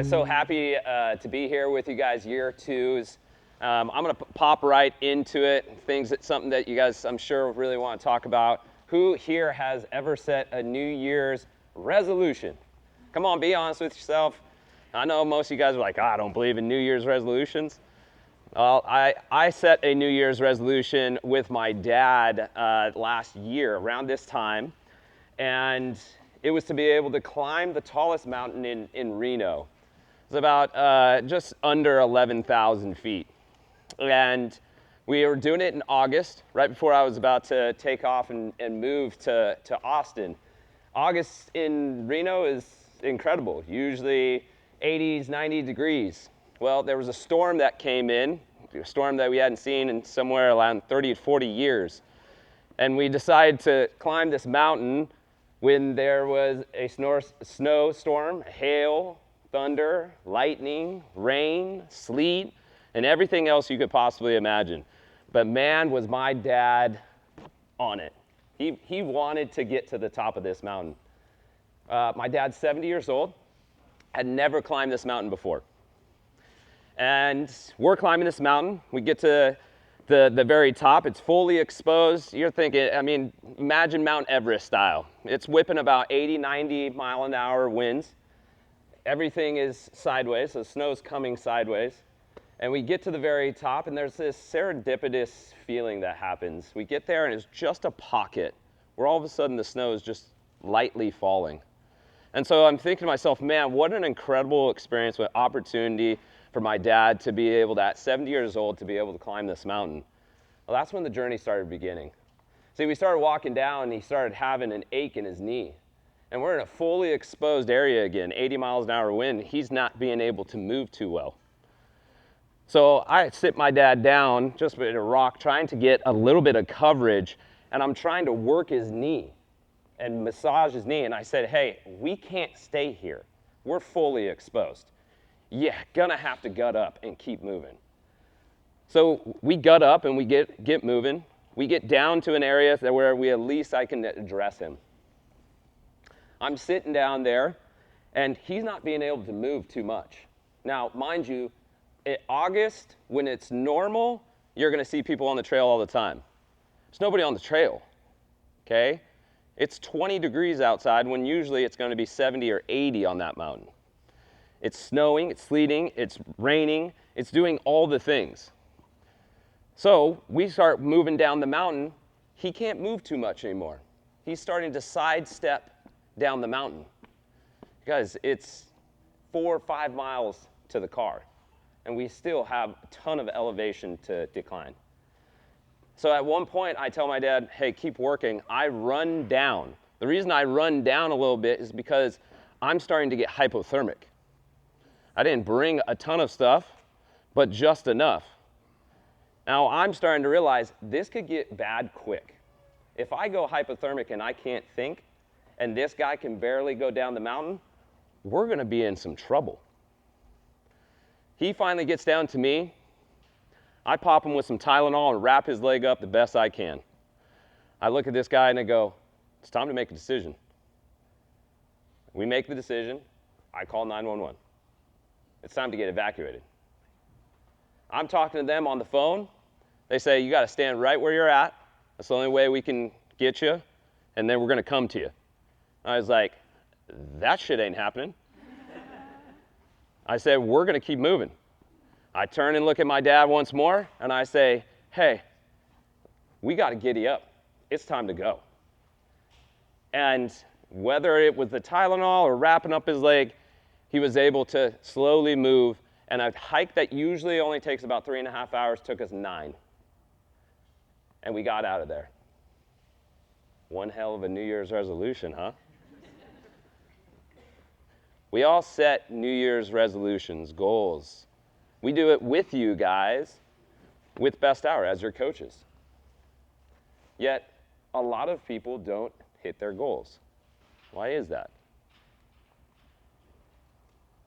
guys, so happy to be here with you guys, year twos. I'm going to pop right into it, something that you guys, I'm sure, really want to talk about. Who here has ever set a New Year's resolution? Come on, be honest with yourself. I know most of you guys are like, I don't believe in New Year's resolutions. Well, I set a New Year's resolution with my dad last year around this time, and it was to be able to climb the tallest mountain in Reno. It's about just under 11,000 feet. And we were doing it in August, right before I was about to take off and move to Austin. August in Reno is incredible, usually 80s, 90 degrees. Well, there was a storm that came in, a storm that we hadn't seen in somewhere around 30 to 40 years. And we decided to climb this mountain when there was a snowstorm, hail, thunder, lightning, rain, sleet, and everything else you could possibly imagine. But man, was my dad on it. He wanted to get to the top of this mountain. My dad's 70 years old, had never climbed this mountain before. And we're climbing this mountain. We get to the very top. It's fully exposed. You're thinking, I mean, imagine Mount Everest style. It's whipping about 80, 90 mile an hour winds. Everything is sideways, so snow's coming sideways. And we get to the very top, and there's this serendipitous feeling that happens. We get there, and it's just a pocket where all of a sudden the snow is just lightly falling. And so I'm thinking to myself, man, what an incredible experience, what opportunity for my dad to be able to, at 70 years old, to be able to climb this mountain. Well, that's when the journey started beginning. See, we started walking down, and he started having an ache in his knee. And we're in a fully exposed area again, 80 miles an hour wind. He's not being able to move too well. So I sit my dad down, just with a rock, trying to get a little bit of coverage, and I'm trying to work his knee and massage his knee. And I said, hey, we can't stay here. We're fully exposed. Yeah, gonna have to gut up and keep moving. So we gut up and we get moving. We get down to an area where at least I can address him. I'm sitting down there, and he's not being able to move too much. Now, mind you, in August, when it's normal, you're gonna see people on the trail all the time. There's nobody on the trail, okay? It's 20 degrees outside when usually it's gonna be 70 or 80 on that mountain. It's snowing, it's sleeting, it's raining, it's doing all the things. So we start moving down the mountain. He can't move too much anymore. He's starting to sidestep down the mountain. Guys, it's 4 or 5 miles to the car, and we still have a ton of elevation to decline. So at one point, I tell my dad, hey, keep working. I run down. The reason I run down a little bit is because I'm starting to get hypothermic. I didn't bring a ton of stuff, but just enough. Now I'm starting to realize this could get bad quick. If I go hypothermic and I can't think, and this guy can barely go down the mountain, we're gonna be in some trouble. He finally gets down to me. I pop him with some Tylenol and wrap his leg up the best I can. I look at this guy and I go, it's time to make a decision. We make the decision. I call 911. It's time to get evacuated. I'm talking to them on the phone. They say, you gotta stand right where you're at. That's the only way we can get you, and then we're gonna come to you. I was like, that shit ain't happening. I said, we're gonna keep moving. I turn and look at my dad once more, and I say, hey, we gotta giddy up. It's time to go. And whether it was the Tylenol or wrapping up his leg, he was able to slowly move, and a hike that usually only takes about 3.5 hours took us 9. And we got out of there. One hell of a New Year's resolution, huh? We all set New Year's resolutions, goals. We do it with you guys, with Best Hour as your coaches. Yet, a lot of people don't hit their goals. Why is that?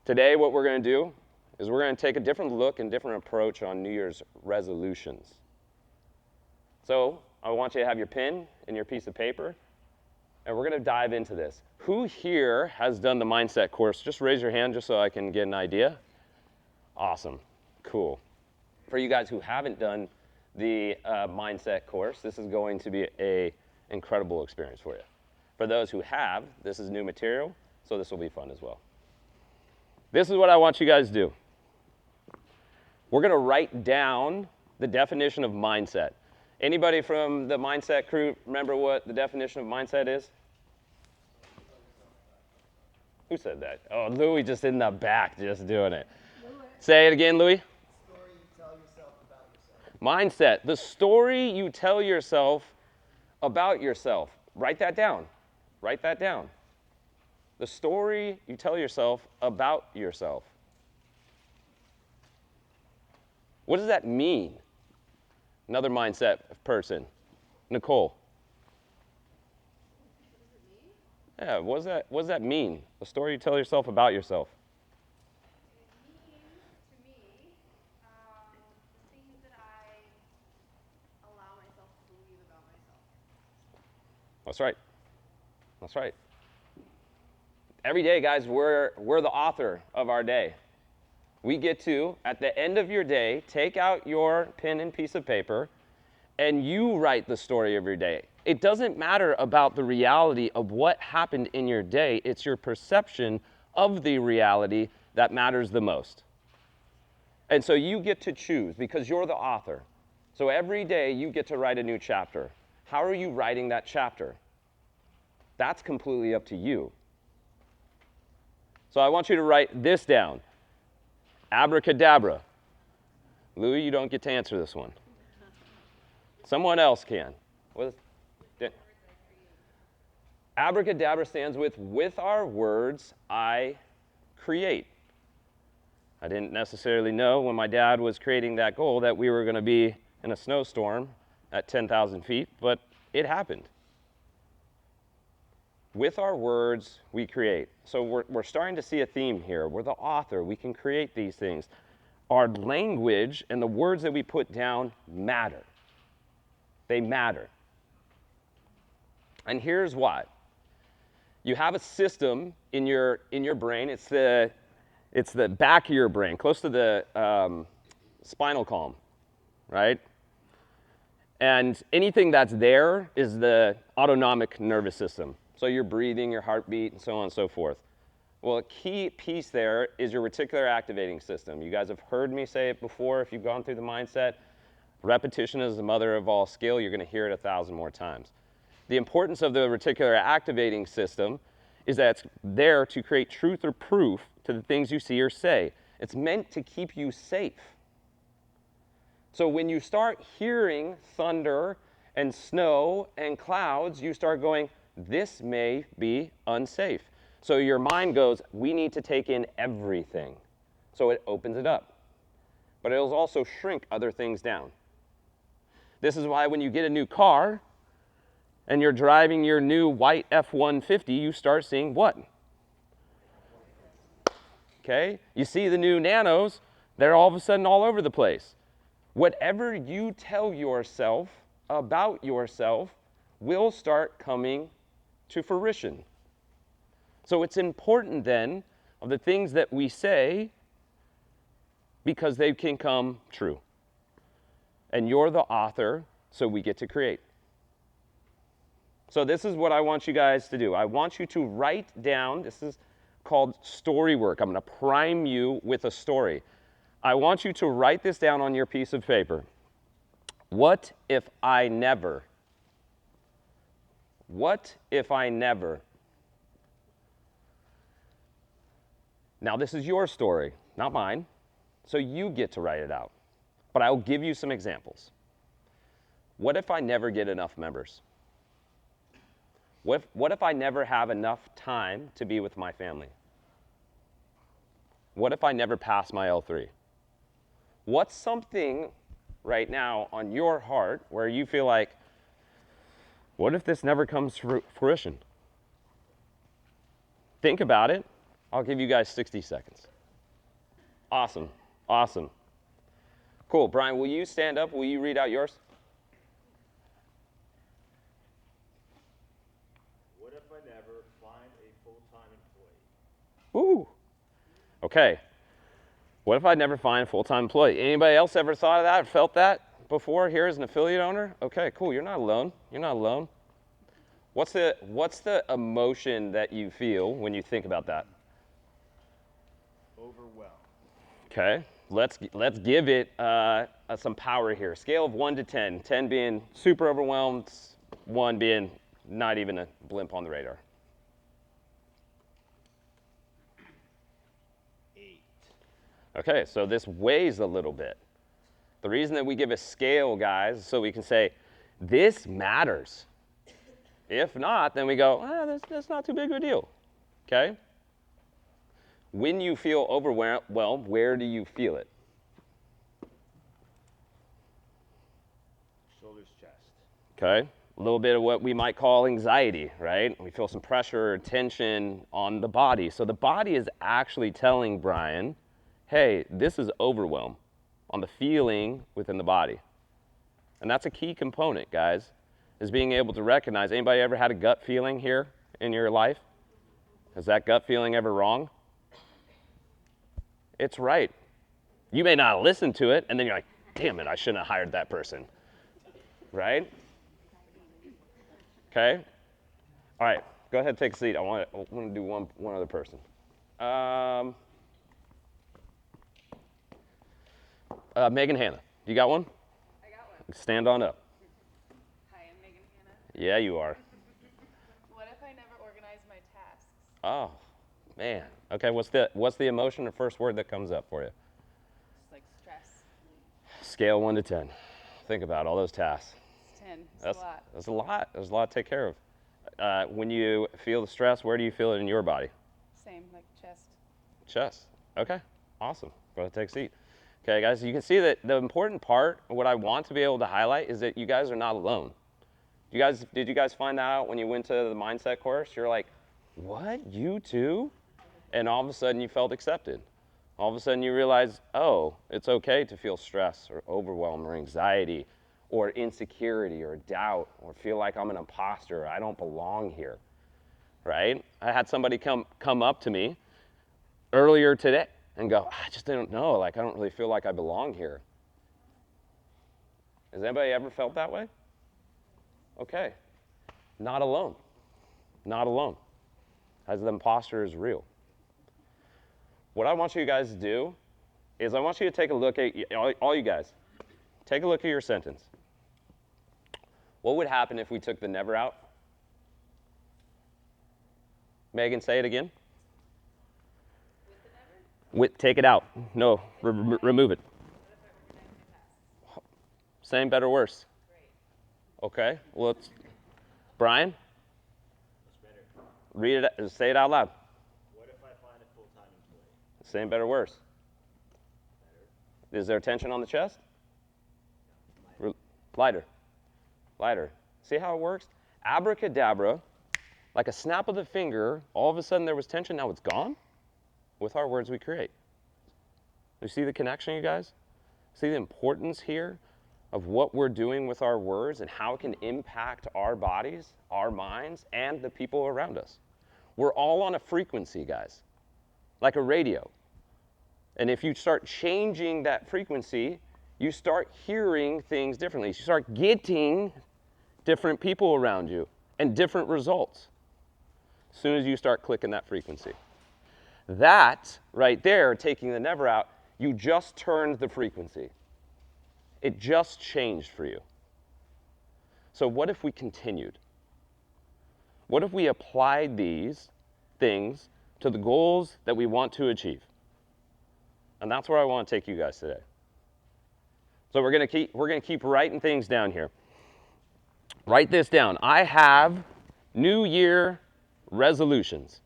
Today, what we're going to do is we're going to take a different look and different approach on New Year's resolutions. So I want you to have your pen and your piece of paper, and we're going to dive into this. Who here has done the mindset course? Just raise your hand just so I can get an idea. Awesome. Cool. For you guys who haven't done the mindset course, this is going to be an incredible experience for you. For those who have, this is new material, so this will be fun as well. This is what I want you guys to do. We're going to write down the definition of mindset. Anybody from the mindset crew remember what the definition of mindset is? Who said that? Oh, Louis just in the back just doing it. Say it again, Louis. Story you tell yourself about yourself. Mindset, the story you tell yourself about yourself. Write that down. Write that down. The story you tell yourself about yourself. What does that mean? Another mindset person. Nicole. Yeah, what does that mean? The story you tell yourself about yourself. It means to me the things that I allow myself to believe about myself. That's right. That's right. Every day, guys, we're the author of our day. We get to, at the end of your day, take out your pen and piece of paper, and you write the story of your day. It doesn't matter about the reality of what happened in your day. It's your perception of the reality that matters the most. And so you get to choose because you're the author. So every day you get to write a new chapter. How are you writing that chapter? That's completely up to you. So I want you to write this down. Abracadabra. Louis, you don't get to answer this one. Someone else can. Abracadabra stands with our words, I create. I didn't necessarily know when my dad was creating that goal that we were going to be in a snowstorm at 10,000 feet, but it happened. With our words, we create. So we're starting to see a theme here. We're the author. We can create these things. Our language and the words that we put down matter. They matter. And here's why. You have a system in your brain. It's the back of your brain, close to the spinal column, right? And anything that's there is the autonomic nervous system. So your breathing, your heartbeat, and so on and so forth. Well, a key piece there is your reticular activating system. You guys have heard me say it before if you've gone through the mindset. Repetition is the mother of all skill. You're going to hear it 1,000 more times. The importance of the reticular activating system is that it's there to create truth or proof to the things you see or say. It's meant to keep you safe. So when you start hearing thunder and snow and clouds, you start going, this may be unsafe. So your mind goes, we need to take in everything. So it opens it up. But it'll also shrink other things down. This is why when you get a new car and you're driving your new white F-150, you start seeing what? Okay? You see the new Nanos, they're all of a sudden all over the place. Whatever you tell yourself about yourself will start coming to fruition. So it's important then of the things that we say because they can come true. And you're the author, so we get to create. So this is what I want you guys to do. I want you to write down, this is called story work. I'm going to prime you with a story. I want you to write this down on your piece of paper. What if I never? What if I never? Now this is your story, not mine, so you get to write it out. But I'll give you some examples. What if I never get enough members? What if I never have enough time to be with my family? What if I never pass my L3? What's something right now on your heart where you feel like, what if this never comes to fruition? Think about it. I'll give you guys 60 seconds. Awesome. Awesome. Cool. Brian, will you stand up? Will you read out yours? What if I never find a Woo. Okay. What if I never find a full-time employee? Anybody else ever thought of that, felt that before here as an affiliate owner? Okay, cool. You're not alone. You're not alone. What's the emotion that you feel when you think about that? Overwhelmed. Okay. Let's give it some power here. Scale of 1 to 10. 10 being super overwhelmed, 1 being not even a blimp on the radar. 8. Okay, so this weighs a little bit. The reason that we give a scale, guys, is so we can say, this matters. If not, then we go, that's not too big of a deal. Okay? When you feel overwhelmed, where do you feel it? Shoulders, chest. Okay? A little bit of what we might call anxiety, right? We feel some pressure or tension on the body. So the body is actually telling Brian, hey, this is overwhelm on the feeling within the body. And that's a key component, guys, is being able to recognize. Anybody ever had a gut feeling here in your life? Is that gut feeling ever wrong? It's right. You may not listen to it, and then you're like, damn it, I shouldn't have hired that person. Right? Okay? All right, go ahead and take a seat. I want to do one other person. Megan Hannah, you got one? I got one. Stand on up. Hi, I'm Megan Hannah. Yeah, you are. What if I never organize my tasks? Oh, man. Okay, what's the emotion or first word that comes up for you? It's like stress. Scale 1 to 10. Think about all those tasks. It's 10. It's That's a lot. That's a lot. There's a lot to take care of. When you feel the stress, where do you feel it in your body? Same, like chest. Chest. Okay, awesome. Go ahead and take a seat. Okay, guys, you can see that the important part, what I want to be able to highlight, is that you guys are not alone. Did you guys find that out when you went to the mindset course? You're like, what? You too? And all of a sudden you felt accepted. All of a sudden you realize, oh, it's okay to feel stress or overwhelm or anxiety or insecurity or doubt or feel like I'm an imposter, I don't belong here, right? I had somebody come up to me earlier today and go, I just don't know, like I don't really feel like I belong here. Has anybody ever felt that way? Okay, not alone, not alone, as the imposter is real. What I want you guys to do is I want you to take a look at, all you guys, take a look at your sentence. What would happen if we took the never out? Megan, say it again. With the never? Take it out. No, remove it. Same, better, worse. Great. Okay, well, Brian? What's better? Read it, say it out loud. What if I find a full-time employee? Same, better, worse. Better. Is there tension on the chest? Lighter. Lighter. Lighter. See how it works? Abracadabra, like a snap of the finger, all of a sudden there was tension, now it's gone? With our words we create. You see the connection, you guys? See the importance here of what we're doing with our words and how it can impact our bodies, our minds, and the people around us. We're all on a frequency, guys, like a radio. And if you start changing that frequency, you start hearing things differently. You start getting different people around you and different results as soon as you start clicking that frequency. That right there, taking the never out, you just turned the frequency. It just changed for you. So what if we continued? What if we applied these things to the goals that we want to achieve? And that's where I want to take you guys today. So we're going to keep writing things down here. Write this down. I have New Year resolutions.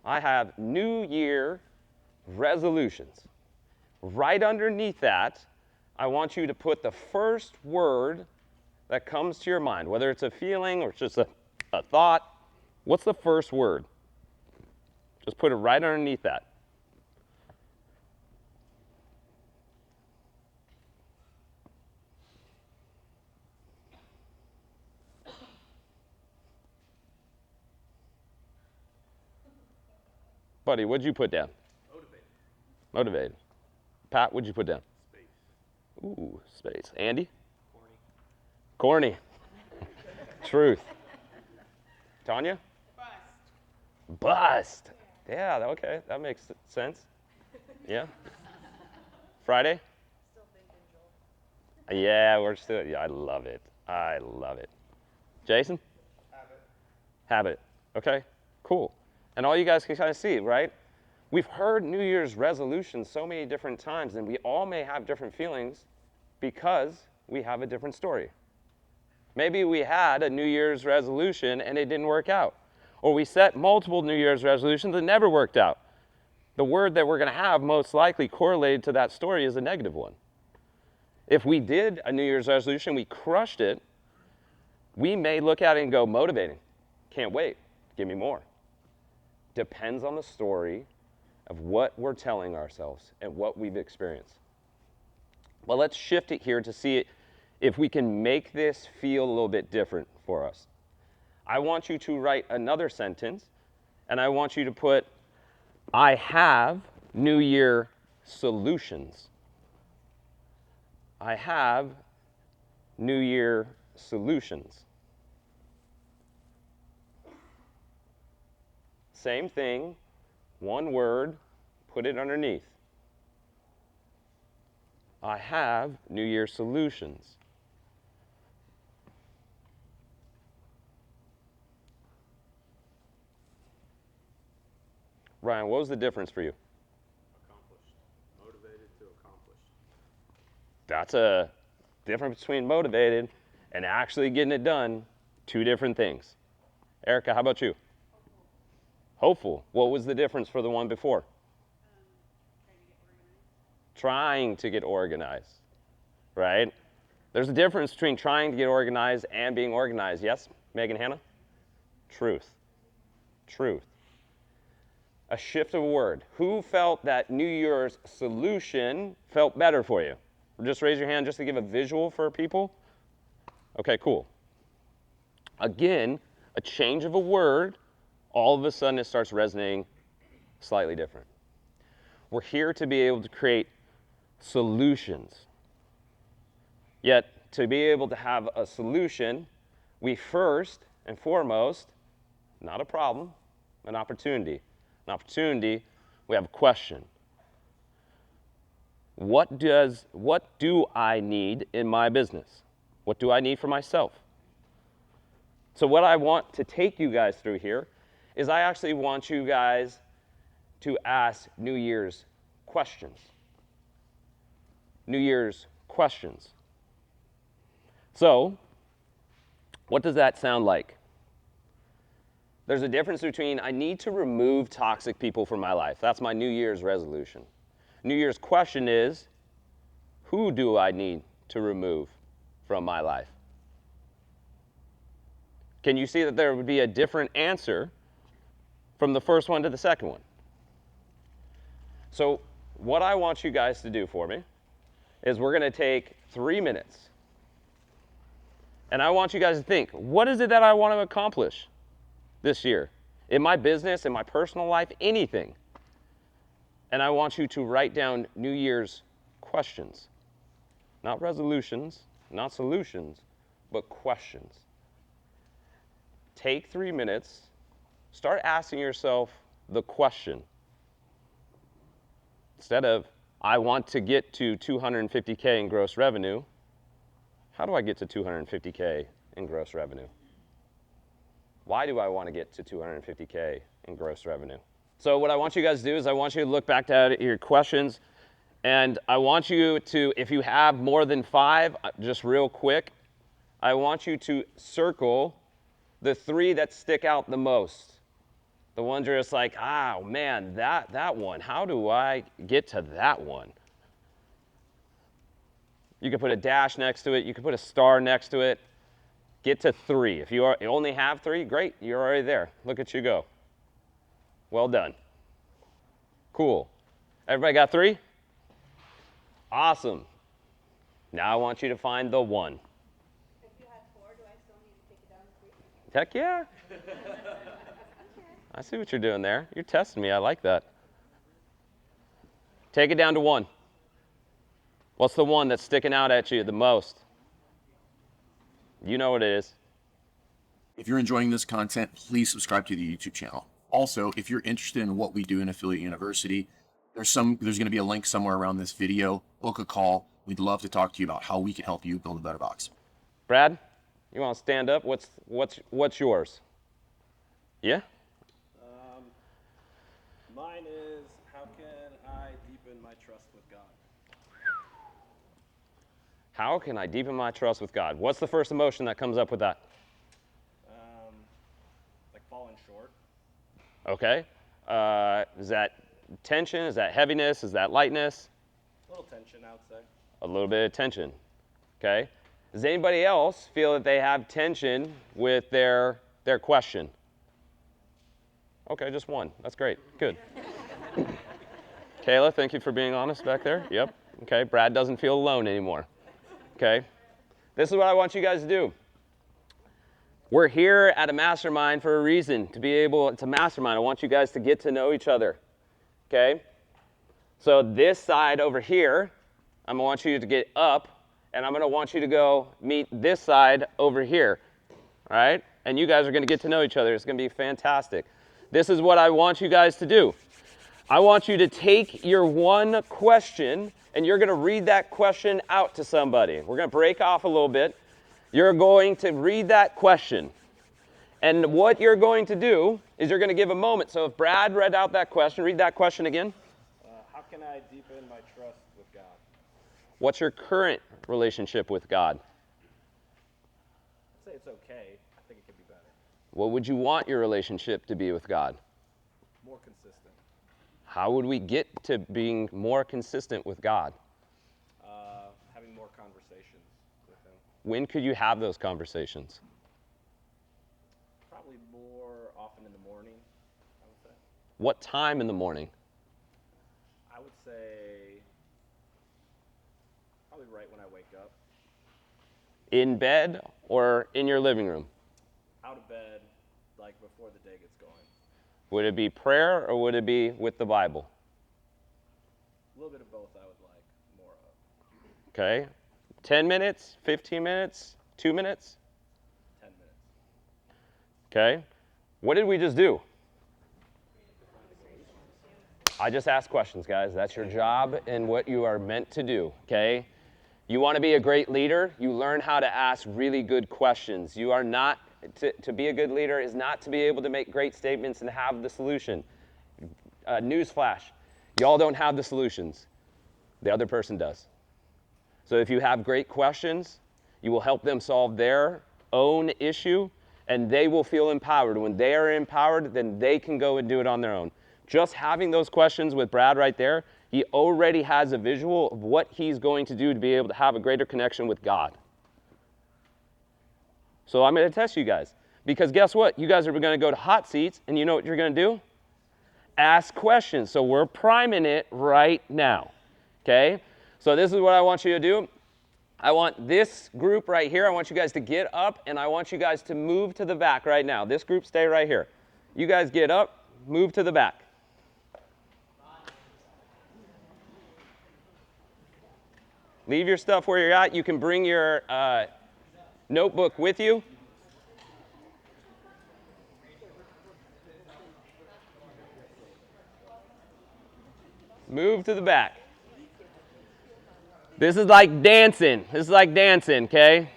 I have New Year resolutions. Right underneath that, I want you to put the first word that comes to your mind, whether it's a feeling or it's just a thought. What's the first word? Just put it right underneath that. Buddy, what'd you put down? Motivated. Motivated. Pat, what'd you put down? Space. Ooh, space. Andy? Corny. Corny. Truth. Tanya? Bust. Bust. Yeah, okay, that makes sense. Yeah. Friday? Still thinking, Joel. Yeah, we're still, yeah, I love it. I love it. Jason? Habit. Habit. Okay, cool. And all you guys can kind of see, right? We've heard New Year's resolutions so many different times, and we all may have different feelings because we have a different story. Maybe we had a New Year's resolution and it didn't work out. Or we set multiple New Year's resolutions that never worked out. The word that we're going to have most likely correlated to that story is a negative one. If we did a New Year's resolution, we crushed it, we may look at it and go, motivating. Can't wait. Give me more. Depends on the story of what we're telling ourselves and what we've experienced. Well, let's shift it here to see if we can make this feel a little bit different for us. I want you to write another sentence, and I want you to put, I have New Year solutions. I have New Year solutions. Same thing, one word, put it underneath. I have New Year solutions. Ryan, what was the difference for you? Accomplished. Motivated to accomplish. That's a difference between motivated and actually getting it done. Two different things. Erica, how about you? Hopeful. What was the difference for the one before? Trying to get organized, right? There's a difference between trying to get organized and being organized. Yes, Megan, Hannah? Truth. Truth. A shift of a word. Who felt that New Year's solution felt better for you? Just raise your hand just to give a visual for people. Okay, cool. Again, a change of a word, all of a sudden it starts resonating slightly different. We're here to be able to create solutions. Yet, to be able to have a solution, we first and foremost, not a problem, an opportunity. An opportunity, we have a question. What do I need in my business? What do I need for myself? So what I want to take you guys through here is I actually want you guys to ask New Year's questions. New Year's questions. So, what does that sound like? There's a difference between I need to remove toxic people from my life. That's my New Year's resolution. New Year's question is, who do I need to remove from my life? Can you see that there would be a different answer from the first one to the second one? So what I want you guys to do for me is we're going to take 3 minutes. And I want you guys to think, what is it that I want to accomplish this year? In my business, in my personal life, anything. And I want you to write down New Year's questions. Not resolutions, not solutions, but questions. Take 3 minutes, start asking yourself the question. Instead of, I want to get to 250K in gross revenue, how do I get to 250K in gross revenue? Why do I want to get to 250K in gross revenue? So what I want you guys to do is I want you to look back at your questions, and I want you to, if you have more than 5, just real quick, I want you to circle the 3 that stick out the most. The ones you're just like, oh man, that one, how do I get to that one? You can put a dash next to it, you can put a star next to it. Get to 3. If you only have 3, great, you're already there. Look at you go. Well done. Cool. Everybody got 3? Awesome. Now I want you to find the 1. If you had 4, do I still need to take it down to 3? Heck yeah. I see what you're doing there. You're testing me. I like that. Take it down to 1. What's the one that's sticking out at you the most? You know what it is. If you're enjoying this content, please subscribe to the YouTube channel. Also, if you're interested in what we do in Affiliate University, there's going to be a link somewhere around this video. Book a call. We'd love to talk to you about how we can help you build a better box. Brad, you want to stand up? What's yours? Yeah? Mine is, how can I deepen my trust with God? How can I deepen my trust with God? What's the first emotion that comes up with that? Like falling short. Okay. Is that tension? Is that heaviness? Is that lightness? A little tension, I would say. A little bit of tension. Okay. Does anybody else feel that they have tension with their question? Okay, just one. That's great. Good. Kayla, thank you for being honest back there. Yep. Okay, Brad doesn't feel alone anymore. Okay. This is what I want you guys to do. We're here at a mastermind for a reason, to be able to mastermind. I want you guys to get to know each other. Okay? So this side over here, I'm going to want you to get up, and I'm going to want you to go meet this side over here. All right? And you guys are going to get to know each other. It's going to be fantastic. This is what I want you guys to do. I want you to take your one question, and you're going to read that question out to somebody. We're going to break off a little bit. You're going to read that question. And what you're going to do is you're going to give a moment. So if Brad read out that question, read that question again. How can I deepen my trust with God? What's your current relationship with God? I'd say it's okay. I think it could be better. What would you want your relationship to be with God? More consistent. How would we get to being more consistent with God? Having more conversations with Him. When could you have those conversations? Probably more often in the morning, I would say. What time in the morning? I would say probably right when I wake up. In bed or in your living room? Out of bed, like before the day gets going. Would it be prayer or would it be with the Bible? A little bit of both I would like more of. Okay. 10 minutes, 15 minutes, 2 minutes? 10 minutes. Okay. What did we just do? I just asked questions, guys. That's your job and what you are meant to do, okay? You want to be a great leader, you learn how to ask really good questions. You are not, to be a good leader is not to be able to make great statements and have the solution. Newsflash, y'all don't have the solutions. The other person does. So if you have great questions, you will help them solve their own issue, and they will feel empowered. When they are empowered, then they can go and do it on their own. Just having those questions with Brad right there, he already has a visual of what he's going to do to be able to have a greater connection with God. So I'm going to test you guys. Because guess what? You guys are going to go to hot seats, and you know what you're going to do? Ask questions. So we're priming it right now. Okay? So this is what I want you to do. I want this group right here, I want you guys to get up, and I want you guys to move to the back right now. This group, stay right here. You guys get up, move to the back. Leave your stuff where you're at. You can bring your notebook with you. Move to the back. This is like dancing. This is like dancing, okay?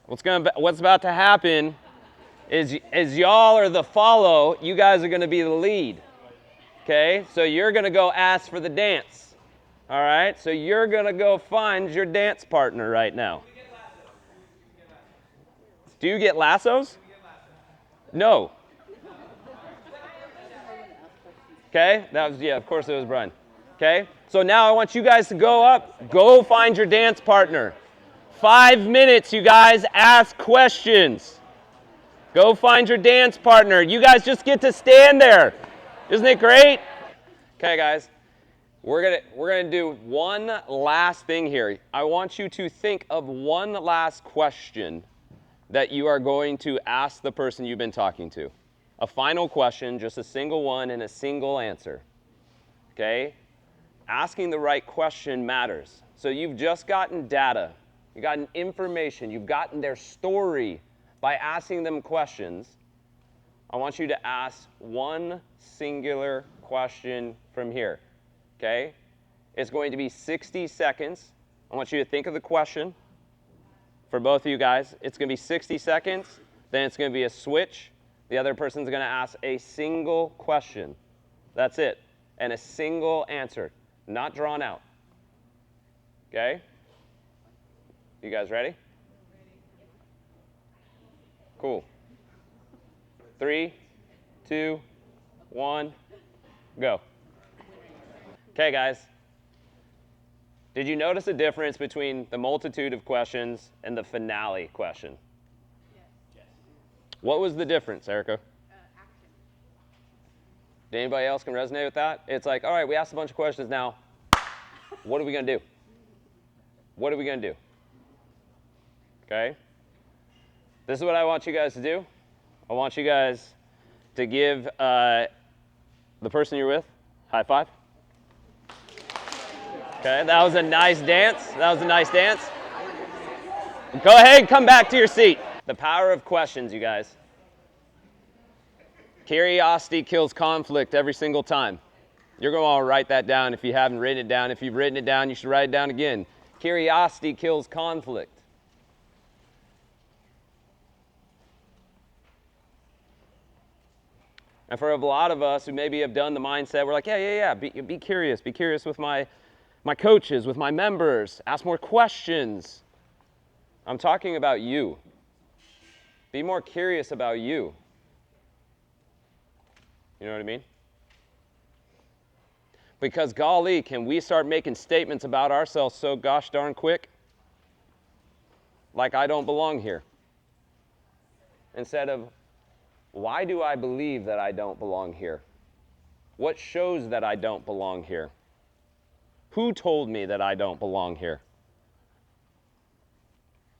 What's about to happen is y'all are the follow, you guys are going to be the lead. Okay? So you're going to go ask for the dance. All right? So you're going to go find your dance partner right now. Do you get lassos? No. Okay? That was, yeah, of course it was Brian. Okay? So now I want you guys to go up, go find your dance partner. 5 minutes, you guys, ask questions. Go find your dance partner. You guys just get to stand there. Isn't it great? Okay, guys. We're gonna do one last thing here. I want you to think of one last question that you are going to ask the person you've been talking to. A final question, just a single one and a single answer. Okay? Asking the right question matters. So you've just gotten data, you've gotten information, you've gotten their story by asking them questions. I want you to ask one singular question from here. Okay? It's going to be 60 seconds. I want you to think of the question for both of you guys. It's going to be 60 seconds, then it's going to be a switch. The other person's going to ask a single question. That's it. And a single answer, not drawn out. Okay? You guys ready? Cool. 3, 2, 1, go. Okay, guys. Did you notice a difference between the multitude of questions and the finale question? Yes. What was the difference, Erica? Action. Did anybody else can resonate with that? It's like, all right, we asked a bunch of questions now. What are we going to do? What are we going to do? Okay? This is what I want you guys to do. I want you guys to give the person you're with high five. Okay, that was a nice dance. That was a nice dance. Go ahead and come back to your seat. The power of questions, you guys. Curiosity kills conflict every single time. You're going to want to write that down if you haven't written it down. If you've written it down, you should write it down again. Curiosity kills conflict. And for a lot of us who maybe have done the mindset, we're like, yeah, be curious. Be curious with my coaches, with my members. Ask more questions. I'm talking about you. Be more curious about you. You know what I mean? Because golly, can we start making statements about ourselves so gosh darn quick? Like I don't belong here. Instead of, why do I believe that I don't belong here? What shows that I don't belong here? Who told me that I don't belong here?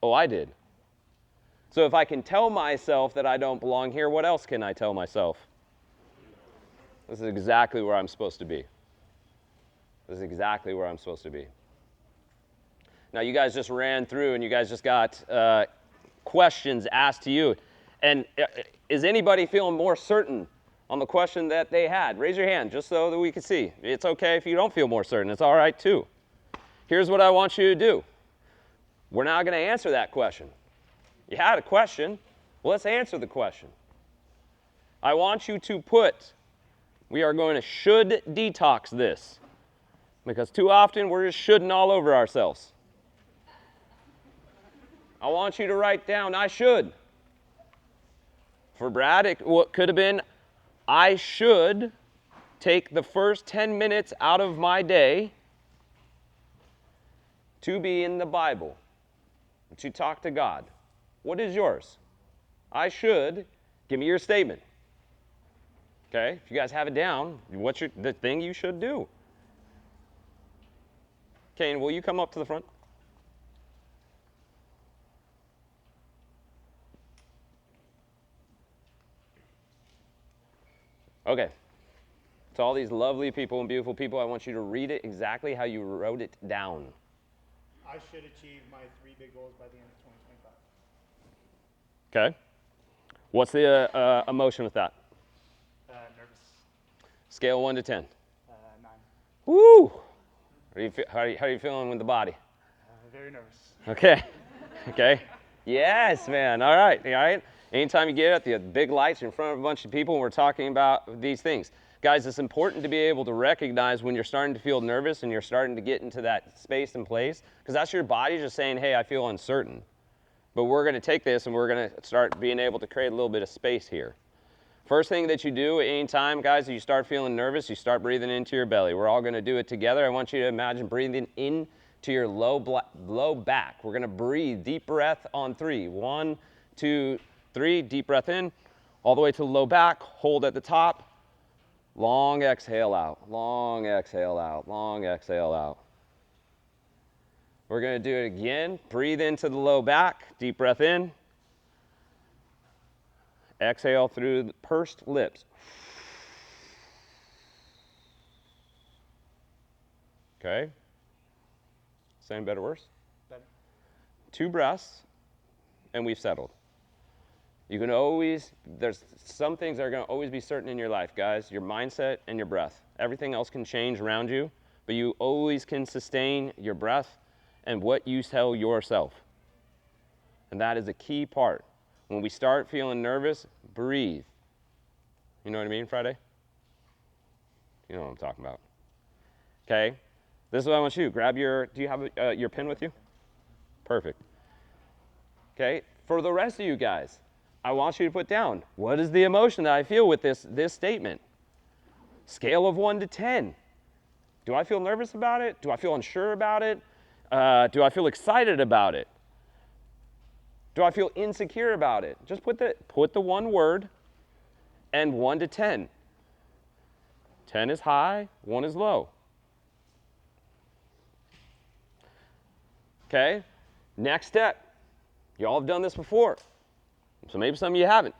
Oh, I did. So if I can tell myself that I don't belong here, what else can I tell myself? This is exactly where I'm supposed to be. This is exactly where I'm supposed to be. Now, you guys just ran through and you guys just got questions asked to you. And is anybody feeling more certain on the question that they had? Raise your hand just so that we can see. It's okay if you don't feel more certain. It's all right too. Here's what I want you to do. We're now going to answer that question. You had a question. Well, let's answer the question. I want you to put, we are going to should detox this. Because too often we're just shoulding all over ourselves. I want you to write down, I should. For Brad, it could have been, I should take the first 10 minutes out of my day to be in the Bible, to talk to God. What is yours? I should. Give me your statement. Okay? If you guys have it down, what's the thing you should do? Kane, will you come up to the front? Okay. To all these lovely people and beautiful people, I want you to read it exactly how you wrote it down. I should achieve my 3 big goals by the end of 2025. Okay. What's the emotion with that? Nervous. Scale 1 to 10. 9. Woo! How are you feeling with the body? Very nervous. Okay. Okay. Yes, man. All right. All right. Anytime you get at the big lights in front of a bunch of people and we're talking about these things. Guys, it's important to be able to recognize when you're starting to feel nervous and you're starting to get into that space and place, because that's your body just saying, hey, I feel uncertain. But we're going to take this and we're going to start being able to create a little bit of space here. First thing that you do at any time, guys, you start feeling nervous, you start breathing into your belly. We're all going to do it together. I want you to imagine breathing into your low back. We're going to breathe. Deep breath on 3. 1, 2, 3. Deep breath in, all the way to the low back. Hold at the top. Long exhale out. Long exhale out. Long exhale out. We're going to do it again. Breathe into the low back. Deep breath in. Exhale through the pursed lips. Okay? Sound better or worse? Better. 2 breaths, and we've settled. You can always, there's some things that are going to always be certain in your life, guys. Your mindset and your breath. Everything else can change around you, but you always can sustain your breath and what you tell yourself. And that is a key part. When we start feeling nervous, breathe. You know what I mean, Friday? You know what I'm talking about. Okay? This is what I want you to do. Grab your, do you have your pen with you? Perfect. Okay? For the rest of you guys, I want you to put down, what is the emotion that I feel with this statement? Scale of 1 to 10. Do I feel nervous about it? Do I feel unsure about it? Do I feel excited about it? Do I feel insecure about it? Just put the one word and 1 to 10. 10 is high, 1 is low. Okay? Next step. Y'all have done this before. So maybe some of you haven't.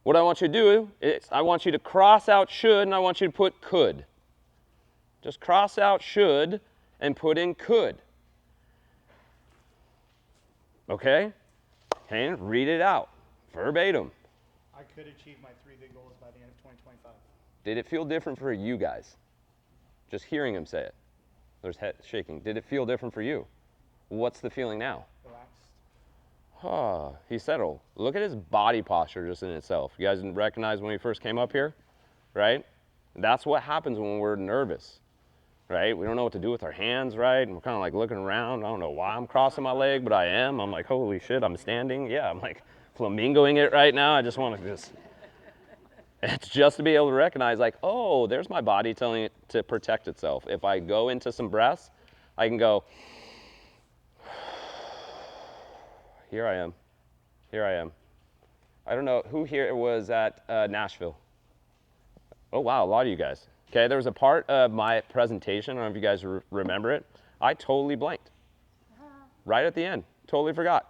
What I want you to do is I want you to cross out should and I want you to put could. Just cross out should and put in could. Okay? And read it out verbatim. I could achieve my 3 big goals by the end of 2025. Did it feel different for you guys? Just hearing him say it. There's head shaking. Did it feel different for you? What's the feeling now? Relaxed. He settled. Look at his body posture just in itself. You guys didn't recognize when he first came up here, right? That's what happens when we're nervous, right? We don't know what to do with our hands, right? And we're kind of like looking around. I don't know why I'm crossing my leg, but I am. I'm like, holy shit, I'm standing. Yeah, I'm like flamingoing it right now. I just want to it's just to be able to recognize like, oh, there's my body telling it to protect itself. If I go into some breaths, I can go, here I am. Here I am. I don't know who here was at Nashville. Oh, wow, a lot of you guys. Okay, there was a part of my presentation, I don't know if you guys remember it. I totally blanked. Right at the end, totally forgot.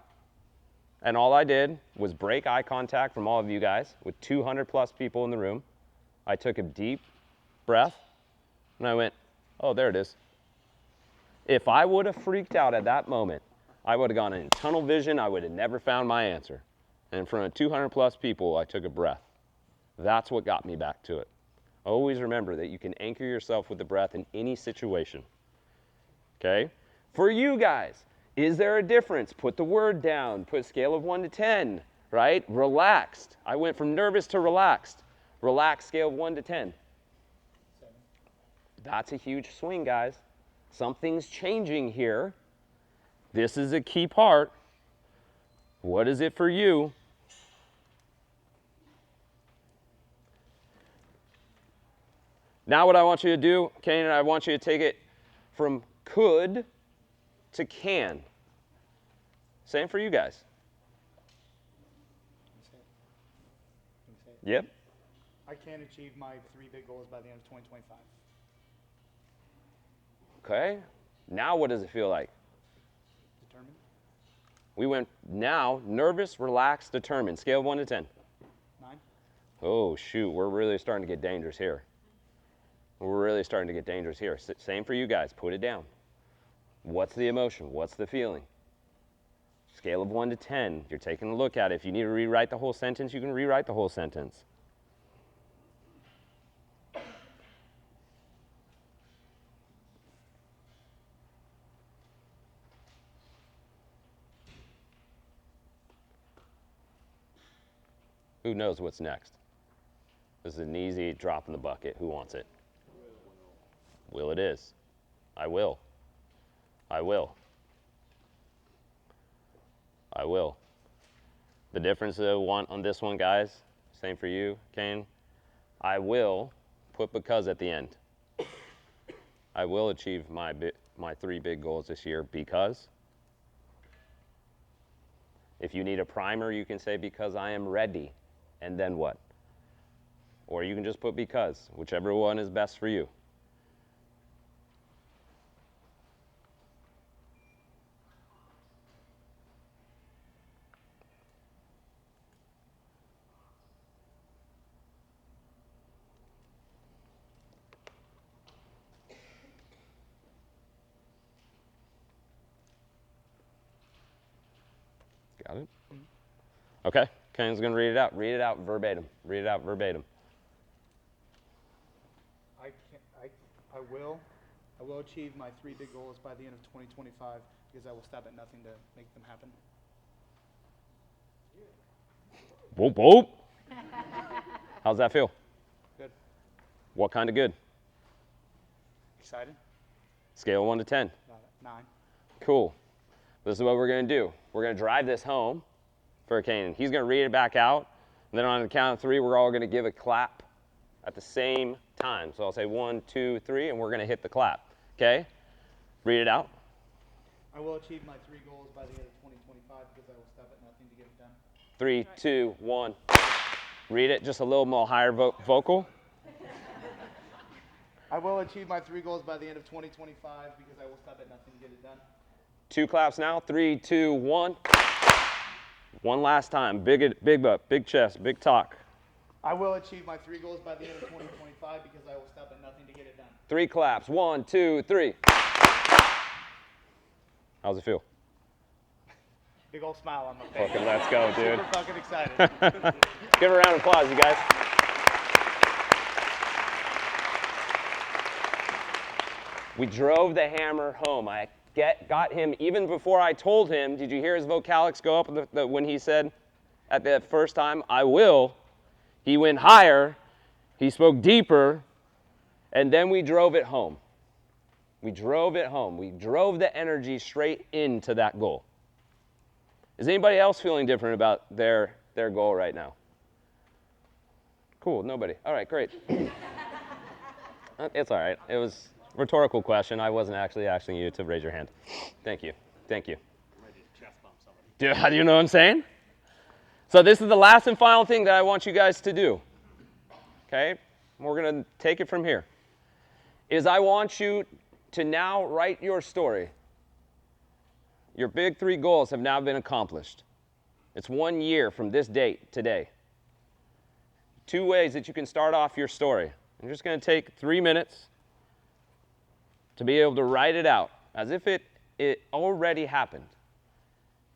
And all I did was break eye contact from all of you guys with 200 plus people in the room. I took a deep breath and I went, oh, there it is. If I would have freaked out at that moment, I would have gone in tunnel vision. I would have never found my answer. And in front of 200 plus people, I took a breath. That's what got me back to it. Always remember that you can anchor yourself with the breath in any situation. Okay? For you guys, is there a difference? Put the word down. Put a scale of 1 to 10, right? Relaxed. I went from nervous to relaxed. Relaxed scale of 1 to 10. 7. That's a huge swing, guys. Something's changing here. This is a key part. What is it for you? Now what I want you to do, Kane, I want you to take it from could to can. Same for you guys. Yep. I can achieve my 3 big goals by the end of 2025. Okay. Now what does it feel like? Determined. We went now nervous, relaxed, determined. Scale of 1 to 10. 9. Oh, shoot. We're really starting to get dangerous here. We're really starting to get dangerous here. Same for you guys. Put it down. What's the emotion? What's the feeling? Scale of 1 to 10. You're taking a look at it. If you need to rewrite the whole sentence, you can rewrite the whole sentence. Who knows what's next? This is an easy drop in the bucket. Who wants it? Will it is. I will. I will. I will. The difference on this one, guys, same for you, Kane. I will put because at the end. I will achieve my 3 big goals this year because. If you need a primer, you can say because I am ready. And then what? Or you can just put because, whichever one is best for you. Got it? Okay, Kane's gonna read it out. Read it out verbatim. Read it out verbatim. I will achieve my 3 big goals by the end of 2025 because I will stop at nothing to make them happen. Whoop, whoop. How's that feel? Good. What kind of good? Excited? Scale of 1 to 10. 9. Cool. This is what we're going to do. We're going to drive this home for Kanan. He's going to read it back out. And then on the count of 3, we're all going to give a clap at the same time. So I'll say 1, 2, 3, and we're going to hit the clap. Okay? Read it out. I will achieve my 3 goals by the end of 2025 because I will stop at nothing to get it done. 3, 2, 1. Read it just a little more higher vocal. I will achieve my 3 goals by the end of 2025 because I will stop at nothing to get it done. 2 claps now. 3, 2, 1. One last time. Big butt, big chest, big talk. I will achieve my 3 goals by the end of 2025 because I will stop at nothing to get it done. 3 claps. 1, 2, 3. How's it feel? Big old smile on my face. Fucking let's go, dude. Super fucking excited. Give a round of applause, you guys. We drove the hammer home. I got him even before I told him. Did you hear his vocalics go up when he said at the first time, I will? He went higher. He spoke deeper. And then we drove it home. We drove it home. We drove the energy straight into that goal. Is anybody else feeling different about their goal right now? Cool, nobody. All right, great. It's all right. It was a rhetorical question. I wasn't actually asking you to raise your hand. Thank you. Thank you. I'm ready to chest bump somebody. Do you know what I'm saying? So this is the last and final thing that I want you guys to do. Okay? We're going to take it from here. Is I want you to now write your story. Your big 3 goals have now been accomplished. It's 1 year from this date today. 2 ways that you can start off your story. I'm just going to take 3 minutes to be able to write it out as if it already happened.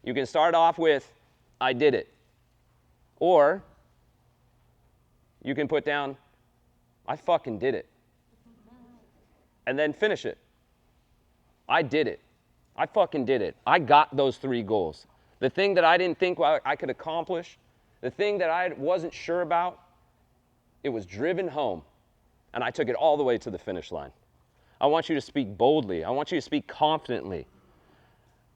You can start off with, I did it. Or you can put down, I fucking did it. And then finish it. I did it. I fucking did it. I got those 3 goals. The thing that I didn't think I could accomplish, the thing that I wasn't sure about, it was driven home, and I took it all the way to the finish line. I want you to speak boldly. I want you to speak confidently.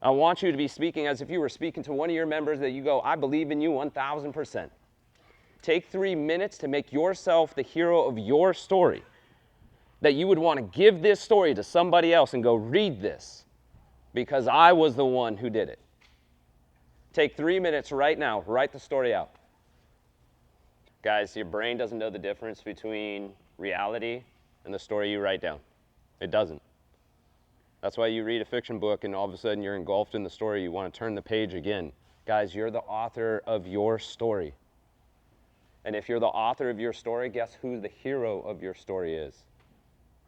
I want you to be speaking as if you were speaking to one of your members that you go, I believe in you 1,000%. Take 3 minutes to make yourself the hero of your story, that you would want to give this story to somebody else and go, read this, because I was the one who did it. Take 3 minutes right now. Write the story out. Guys, your brain doesn't know the difference between reality and the story you write down. It doesn't. That's why you read a fiction book and all of a sudden you're engulfed in the story. You want to turn the page again. Guys, you're the author of your story. And if you're the author of your story, guess who the hero of your story is?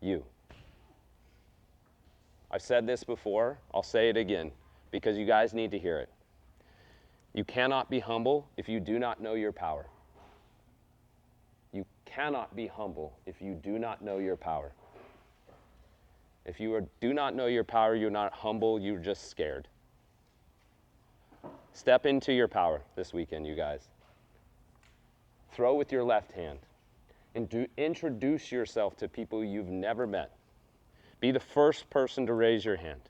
You. I've said this before. I'll say it again because you guys need to hear it. You cannot be humble if you do not know your power. You cannot be humble if you do not know your power. If you do not know your power, you're not humble, you're just scared. Step into your power this weekend, you guys. Throw with your left hand. And introduce yourself to people you've never met. Be the first person to raise your hand.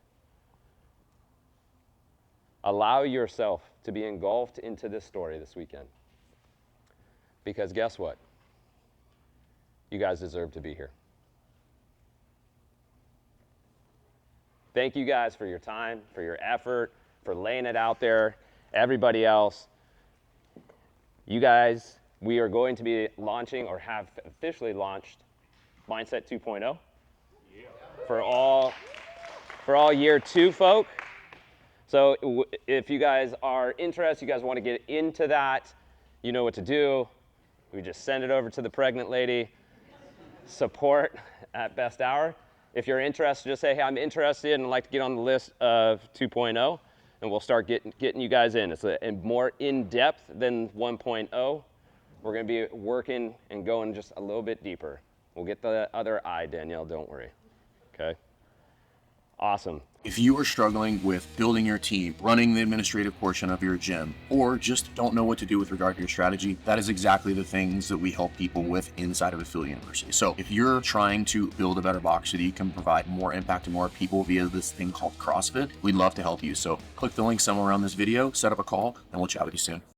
Allow yourself to be engulfed into this story this weekend. Because guess what? You guys deserve to be here. Thank you guys for your time, for your effort, for laying it out there. Everybody else, you guys, we are going to be launching or have officially launched Mindset 2.0 for all year 2 folk. So if you guys are interested, you guys want to get into that, you know what to do. We just send it over to the pregnant lady, support at best hour. If you're interested, just say, hey, I'm interested and I'd like to get on the list of 2.0. and we'll start getting you guys in. It's more in depth than 1.0. We're going to be working and going just a little bit deeper. We'll get the other eye, Danielle, don't worry. Okay? Awesome. If you are struggling with building your team, running the administrative portion of your gym, or just don't know what to do with regard to your strategy, that is exactly the things that we help people with inside of Affiliate University. So if you're trying to build a better box so that you can provide more impact to more people via this thing called CrossFit, we'd love to help you. So click the link somewhere on this video, set up a call, and we'll chat with you soon.